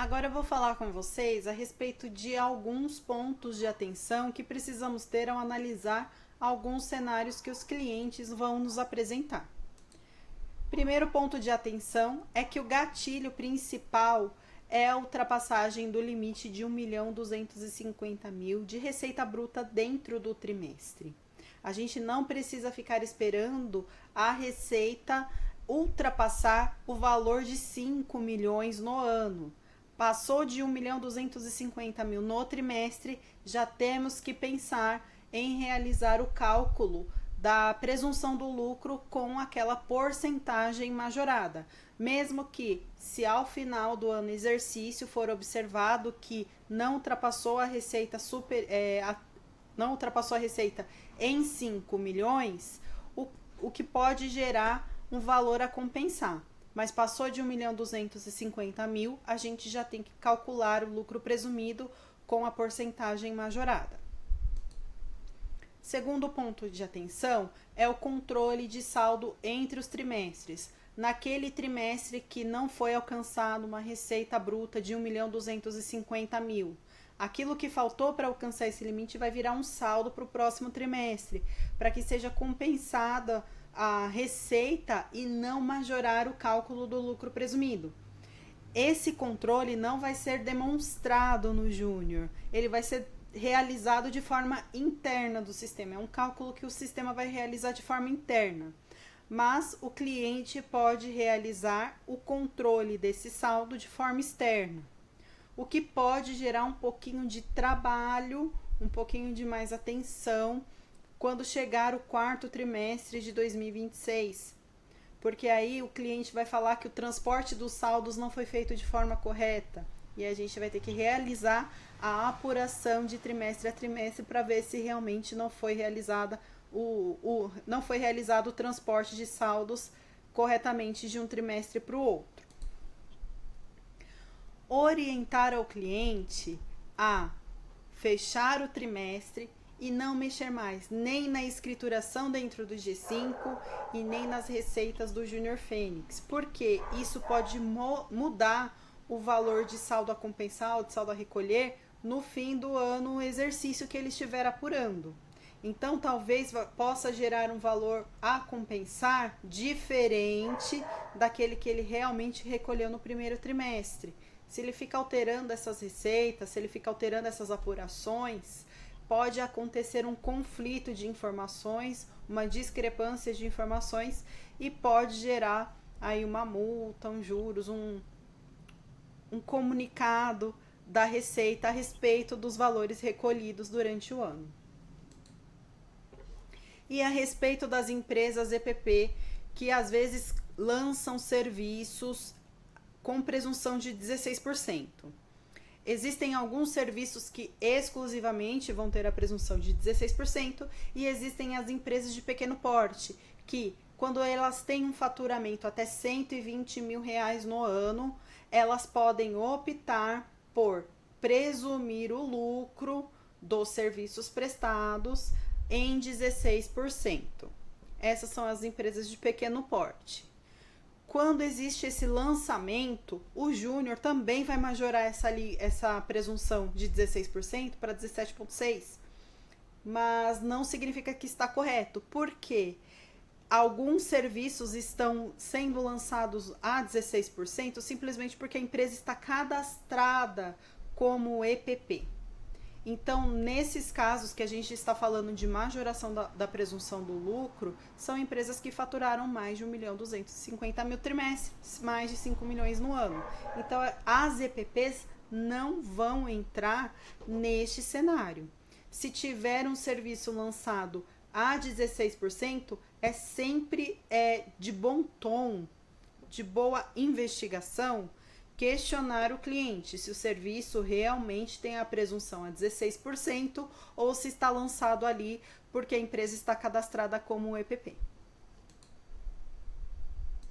Agora eu vou falar com vocês a respeito de alguns pontos de atenção que precisamos ter ao analisar alguns cenários que os clientes vão nos apresentar. Primeiro ponto de atenção é que o gatilho principal é a ultrapassagem do limite de 1.250.000 de receita bruta dentro do trimestre. A gente não precisa ficar esperando a receita ultrapassar o valor de 5 milhões no ano. Passou de 1.250.000 no trimestre, já temos que pensar em realizar o cálculo da presunção do lucro com aquela porcentagem majorada. Mesmo que, se ao final do ano exercício for observado que não ultrapassou a receita não ultrapassou a receita em 5 milhões, o que pode gerar um valor a compensar. Mas passou de 1.250.000, a gente já tem que calcular o lucro presumido com a porcentagem majorada. Segundo ponto de atenção é o controle de saldo entre os trimestres. Naquele trimestre que não foi alcançado uma receita bruta de 1.250.000, aquilo que faltou para alcançar esse limite vai virar um saldo para o próximo trimestre, para que seja compensada a receita e não majorar o cálculo do lucro presumido. Esse controle não vai ser demonstrado no Júnior, ele vai ser realizado de forma interna do sistema, é um cálculo que o sistema vai realizar de forma interna, mas o cliente pode realizar o controle desse saldo de forma externa, o que pode gerar um pouquinho de trabalho, um pouquinho de mais atenção quando chegar o quarto trimestre de 2026, porque aí o cliente vai falar que o transporte dos saldos não foi feito de forma correta e a gente vai ter que realizar a apuração de trimestre a trimestre para ver se realmente não foi realizada não foi realizado o transporte de saldos corretamente de um trimestre para o outro. Orientar ao cliente a fechar o trimestre e não mexer mais nem na escrituração dentro do G5 e nem nas receitas do Júnior Fênix, porque isso pode mudar o valor de saldo a compensar ou de saldo a recolher no fim do ano, o exercício que ele estiver apurando. Então, talvez possa gerar um valor a compensar diferente daquele que ele realmente recolheu no primeiro trimestre. Se ele fica alterando essas receitas, se ele fica alterando essas apurações, pode acontecer um conflito de informações, uma discrepância de informações e pode gerar aí uma multa, um juros, um comunicado da Receita a respeito dos valores recolhidos durante o ano. E a respeito das empresas EPP, que às vezes lançam serviços com presunção de 16%. Existem alguns serviços que exclusivamente vão ter a presunção de 16% e existem as empresas de pequeno porte, que quando elas têm um faturamento até 120 mil reais no ano, elas podem optar por presumir o lucro dos serviços prestados em 16%. Essas são as empresas de pequeno porte. Quando existe esse lançamento, o Júnior também vai majorar essa presunção de 16% para 17,6%, mas não significa que está correto, porque alguns serviços estão sendo lançados a 16% simplesmente porque a empresa está cadastrada como EPP. Então, nesses casos que a gente está falando de majoração da presunção do lucro, são empresas que faturaram mais de 1.250.000 trimestres, mais de 5 milhões no ano. Então, as EPPs não vão entrar neste cenário. Se tiver um serviço lançado a 16%, é sempre de bom tom, de boa investigação, questionar o cliente se o serviço realmente tem a presunção a 16% ou se está lançado ali porque a empresa está cadastrada como EPP.